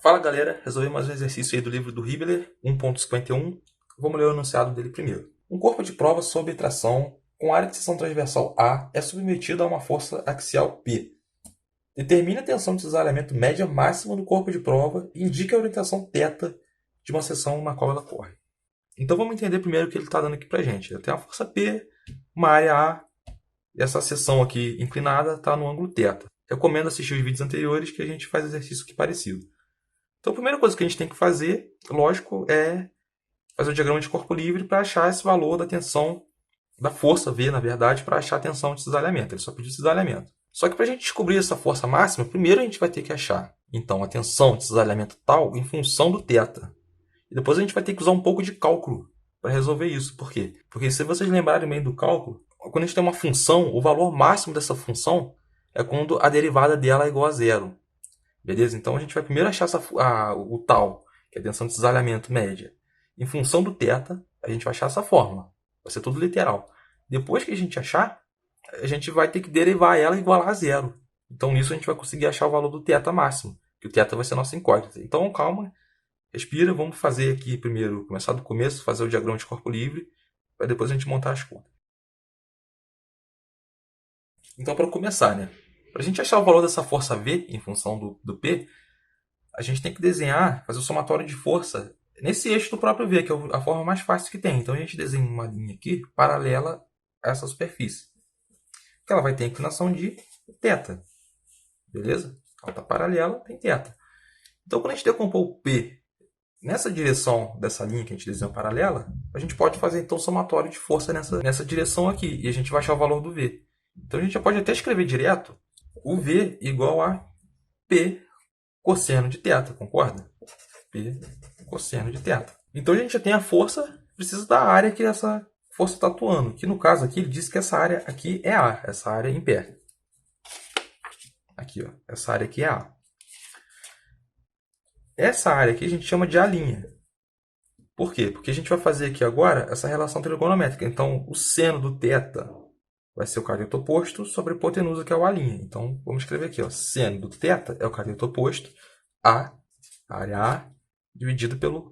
Fala galera, resolvi mais um exercício aí do livro do Hibbeler, 1.51. Vamos ler o enunciado dele primeiro. Um corpo de prova sob tração com área de seção transversal A é submetido a uma força axial P. Determine a tensão de cisalhamento média máxima do corpo de prova e indique a orientação θ de uma seção na qual ela corre. Então vamos entender primeiro o que ele está dando aqui pra gente. Tem uma força P, uma área A, e essa seção aqui inclinada está no ângulo θ. Recomendo assistir os vídeos anteriores que a gente faz exercício aqui parecido. Então a primeira coisa que a gente tem que fazer, lógico, é fazer o diagrama de corpo livre para achar esse valor da tensão, da força V, na verdade, para achar a tensão de cisalhamento. Ele só pediu cisalhamento. Só que para a gente descobrir essa força máxima, primeiro a gente vai ter que achar, então, a tensão de cisalhamento tal em função do θ. E depois a gente vai ter que usar um pouco de cálculo para resolver isso. Por quê? Porque se vocês lembrarem bem do cálculo, quando a gente tem uma função, o valor máximo dessa função é quando a derivada dela é igual a zero. Beleza? Então a gente vai primeiro achar o tal, que é a tensão de cisalhamento média. Em função do θ, a gente vai achar essa fórmula. Vai ser tudo literal. Depois que a gente achar, a gente vai ter que derivar ela e igualar a zero. Então nisso a gente vai conseguir achar o valor do θ máximo, que o θ vai ser a nossa incógnita. Então calma, respira, vamos fazer aqui primeiro, começar do começo, fazer o diagrama de corpo livre, para depois a gente montar as contas. Então para começar, né? Para a gente achar o valor dessa força V em função do P, a gente tem que desenhar, fazer o somatório de força nesse eixo do próprio V, que é a forma mais fácil que tem. Então a gente desenha uma linha aqui paralela a essa superfície, que ela vai ter a inclinação de θ. Beleza? Ela está paralela, tem θ. Então quando a gente decompor o P nessa direção dessa linha que a gente desenha paralela, a gente pode fazer então o somatório de força nessa direção aqui, e a gente vai achar o valor do V. Então a gente já pode até escrever direto o V igual a P cosseno de θ, concorda? P cosseno de θ. Então a gente já tem a força, precisa da área que essa força está atuando. Que no caso aqui ele diz que essa área aqui é A, essa área em pé. Aqui, ó, essa área aqui é A. Essa área aqui a gente chama de A'. Por quê? Porque a gente vai fazer aqui agora essa relação trigonométrica. Então o seno do θ vai ser o cateto oposto sobre a hipotenusa, que é o A'. Então, vamos escrever aqui, ó, seno do θ é o cateto oposto, a área A, dividido pela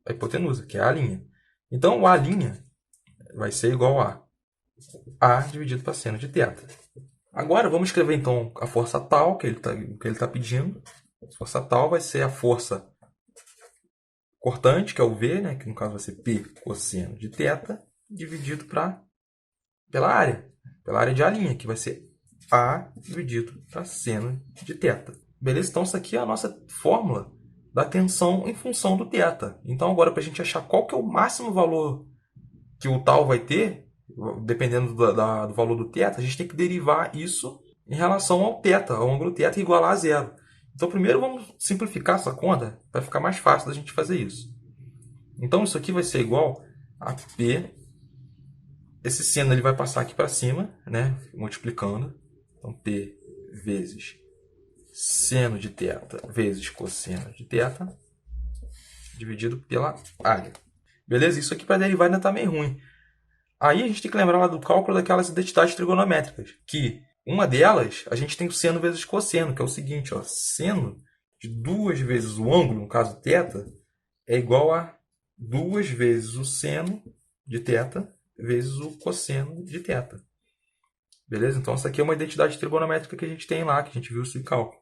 hipotenusa, que é a A'. Então, o A' vai ser igual a dividido para seno de θ. Agora, vamos escrever, então, a força tal, que ele está pedindo. A força tal vai ser a força cortante, que é o V, né, que no caso vai ser P cosseno de θ, dividido pela área de A', que vai ser A dividido para seno de θ. Beleza? Então, isso aqui é a nossa fórmula da tensão em função do θ. Então, agora, para a gente achar qual que é o máximo valor que o tal vai ter, dependendo do valor do θ, a gente tem que derivar isso em relação ao θ, ao ângulo θ, e igualar a zero. Então, primeiro vamos simplificar essa conta para ficar mais fácil da gente fazer isso. Então, isso aqui vai ser igual a P. Esse seno ele vai passar aqui para cima, né, multiplicando. Então, P vezes seno de θ vezes cosseno de θ, dividido pela área. Beleza? Isso aqui para derivar ainda está meio ruim. Aí a gente tem que lembrar lá do cálculo daquelas identidades trigonométricas, que uma delas, a gente tem o seno vezes cosseno, que é o seguinte, ó, seno de 2 vezes o ângulo, no caso θ, é igual a 2 vezes o seno de θ vezes o cosseno de θ. Beleza? Então, essa aqui é uma identidade trigonométrica que a gente tem lá, que a gente viu esse cálculo.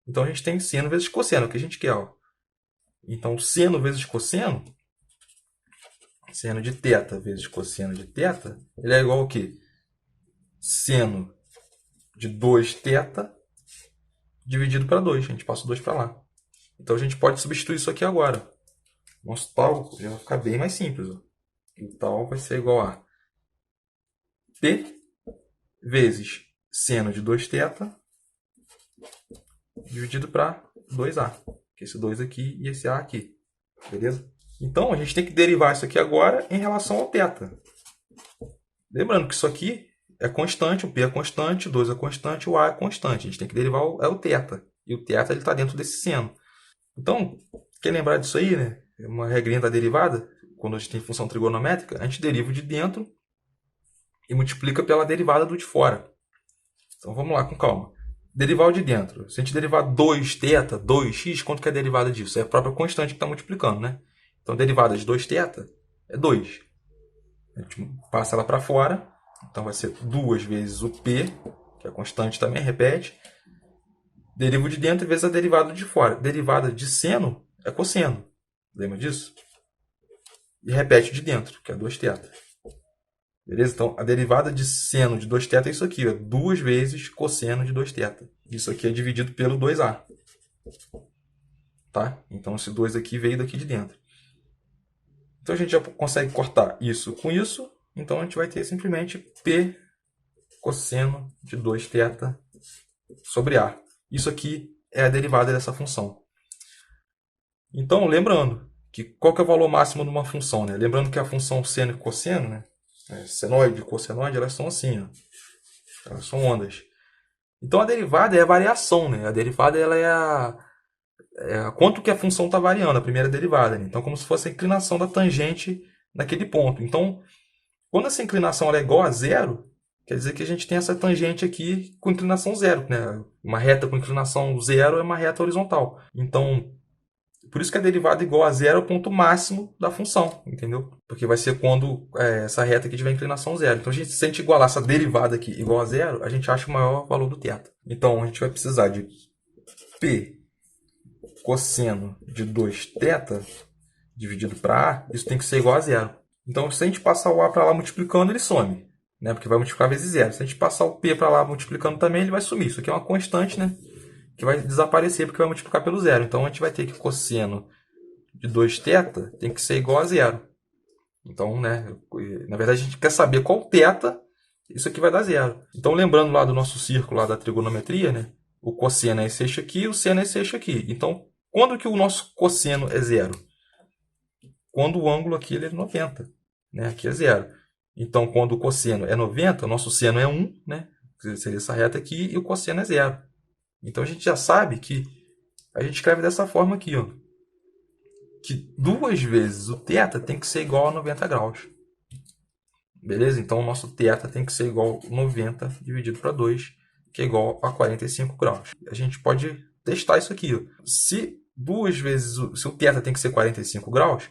Então, a gente tem seno vezes cosseno, que a gente quer. Ó. Então, seno vezes cosseno, seno de θ vezes cosseno de θ, ele é igual ao quê? Seno de 2θ dividido para 2. A gente passa o 2 para lá. Então, a gente pode substituir isso aqui agora. Nosso tal já vai ficar bem mais simples. Ó. O tal vai ser igual a P vezes seno de 2θ dividido para 2a. Que esse 2 aqui e esse a aqui. Beleza? Então, a gente tem que derivar isso aqui agora em relação ao θ. Lembrando que isso aqui é constante, o P é constante, o 2 é constante, o a é constante. A gente tem que derivar o θ. E o θ está dentro desse seno. Então, quer lembrar disso aí, né? É uma regrinha da derivada. Quando a gente tem função trigonométrica, a gente deriva o de dentro e multiplica pela derivada do de fora. Então, vamos lá com calma. derivar o de dentro. Se a gente derivar 2θ, 2x, quanto que é a derivada disso? É a própria constante que está multiplicando, né? Então, a derivada de 2θ é 2. A gente passa ela para fora. Então, vai ser 2 vezes o P, que é a constante também, repete. Derivo de dentro vezes a derivada de fora. Derivada de seno é cosseno. Lembra disso? E repete de dentro, que é 2θ. Beleza? Então, a derivada de seno de 2θ é isso aqui, ó, 2 vezes cosseno de 2θ. Isso aqui é dividido pelo 2a. Tá? Então, esse 2 aqui veio daqui de dentro. Então, a gente já consegue cortar isso com isso. Então, a gente vai ter simplesmente P cosseno de 2θ sobre a. Isso aqui é a derivada dessa função. Então, lembrando, que qual que é o valor máximo de uma função? Né? Lembrando que a função seno e cosseno, né? Senoide e cossenoide, elas são assim, ó. Elas são ondas. Então a derivada é a variação, né? A derivada ela é quanto que a função está variando, a primeira derivada. Né? Então, como se fosse a inclinação da tangente naquele ponto. Então, quando essa inclinação ela é igual a zero, quer dizer que a gente tem essa tangente aqui com inclinação zero. Né? Uma reta com inclinação zero é uma reta horizontal. Então, por isso que a derivada igual a zero é o ponto máximo da função, entendeu? Porque vai ser quando essa reta aqui tiver inclinação zero. Então, se a gente igualar essa derivada aqui igual a zero, a gente acha o maior valor do θ. Então, a gente vai precisar de P cosseno de 2θ dividido para A, isso tem que ser igual a zero. Então, se a gente passar o A para lá multiplicando, ele some, né? Porque vai multiplicar vezes zero. Se a gente passar o P para lá multiplicando também, ele vai sumir. Isso aqui é uma constante, né? Que vai desaparecer porque vai multiplicar pelo zero. Então, a gente vai ter que cosseno de 2θ tem que ser igual a zero. Então, né, na verdade, a gente quer saber qual θ isso aqui vai dar zero. Então, lembrando lá do nosso círculo lá da trigonometria, né, o cosseno é esse eixo aqui, o seno é esse eixo aqui. Então, quando que o nosso cosseno é zero? Quando o ângulo aqui ele é 90. Né? Aqui é zero. Então, quando o cosseno é 90, o nosso seno é 1, né? Seria essa reta aqui, e o cosseno é zero. Então, a gente já sabe que a gente escreve dessa forma aqui, ó, que 2 vezes o θ tem que ser igual a 90 graus. Beleza? Então, o nosso θ tem que ser igual a 90 dividido para 2, que é igual a 45 graus. A gente pode testar isso aqui. Ó. Se o θ tem que ser 45 graus,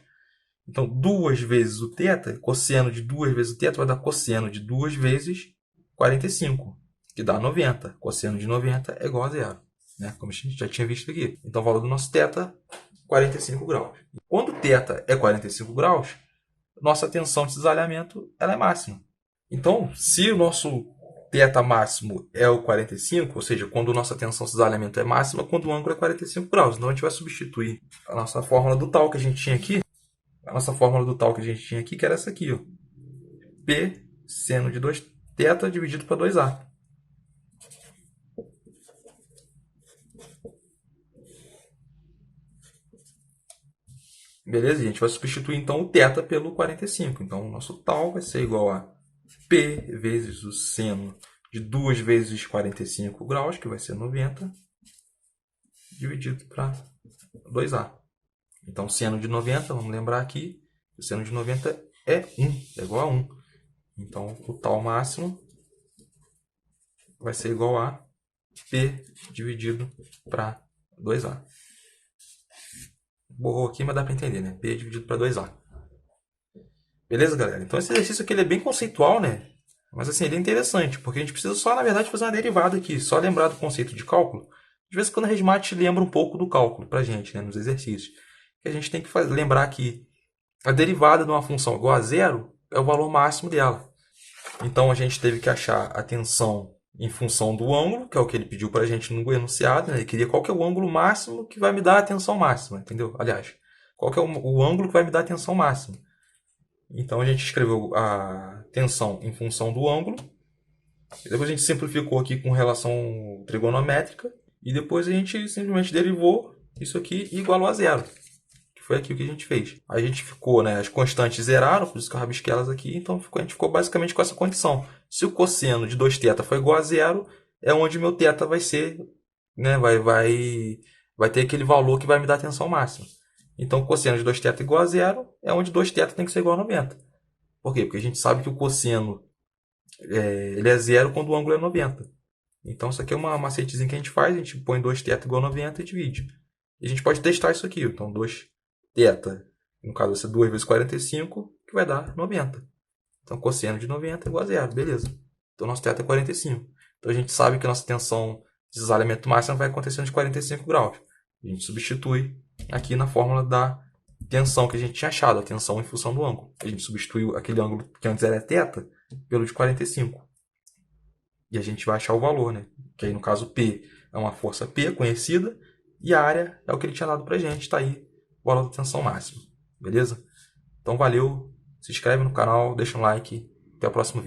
então 2 vezes o θ, cosseno de 2 vezes o θ vai dar cosseno de 2 vezes 45, que dá 90. Cosseno de 90 é igual a zero. Né? Como a gente já tinha visto aqui. Então, o valor do nosso θ 45 graus. Quando θ é 45 graus, nossa tensão de cisalhamento ela é máxima. Então, se o nosso θ máximo é o 45, ou seja, quando a nossa tensão de cisalhamento é máxima, quando o ângulo é 45 graus. Então, a gente vai substituir a nossa fórmula do tal que a gente tinha aqui, que era essa aqui, ó. P seno de 2θ dividido para 2a. Beleza? E a gente vai substituir então o θ pelo 45. Então, o nosso tal vai ser igual a P vezes o seno de 2 vezes 45 graus, que vai ser 90, dividido para 2a. Então, seno de 90, vamos lembrar aqui, o seno de 90 é 1, é igual a 1. Então, o tal máximo vai ser igual a P dividido para 2a. Borrou aqui, mas dá para entender, né? P dividido para 2a. Beleza, galera? Então esse exercício aqui ele é bem conceitual, né? Mas assim, ele é interessante, porque a gente precisa só, na verdade, fazer uma derivada aqui. Só lembrar do conceito de cálculo. De vez em quando a Resmate lembra um pouco do cálculo pra gente, né? Nos exercícios. Que a gente tem que lembrar que a derivada de uma função igual a zero é o valor máximo dela. Então a gente teve que achar a tensão em função do ângulo, que é o que ele pediu para a gente no enunciado. Né? Ele queria qual que é o ângulo máximo que vai me dar a tensão máxima, entendeu? Aliás, qual que é o ângulo que vai me dar a tensão máxima. Então a gente escreveu a tensão em função do ângulo. Depois a gente simplificou aqui com relação trigonométrica. E depois a gente simplesmente derivou isso aqui e igualou a zero. Foi aqui o que a gente fez. A gente ficou, né? As constantes zeraram, por isso que eu rabisquei elas aqui. Então a gente ficou basicamente com essa condição. Se o cosseno de 2θ for igual a zero, é onde meu θ vai ser, né? Vai ter aquele valor que vai me dar a tensão máxima. Então o cosseno de 2θ igual a zero é onde 2θ tem que ser igual a 90. Por quê? Porque a gente sabe que o cosseno ele é zero quando o ângulo é 90. Então, isso aqui é uma macetezinha que a gente faz. A gente põe 2θ igual a 90 e divide. E a gente pode testar isso aqui. Então, 2θ, no caso vai ser 2 vezes 45, que vai dar 90. Então, cosseno de 90 é igual a zero. Beleza. Então, nosso θ é 45. Então, a gente sabe que a nossa tensão de desalinhamento máximo vai acontecer de 45 graus. A gente substitui aqui na fórmula da tensão que a gente tinha achado, a tensão em função do ângulo. A gente substituiu aquele ângulo que antes era θ pelo de 45. E a gente vai achar o valor, né? Que aí, no caso, P é uma força P conhecida e a área é o que ele tinha dado pra gente. Está aí o valor da tensão máxima. Beleza? Então, valeu. Se inscreve no canal, deixa um like. Até o próximo vídeo.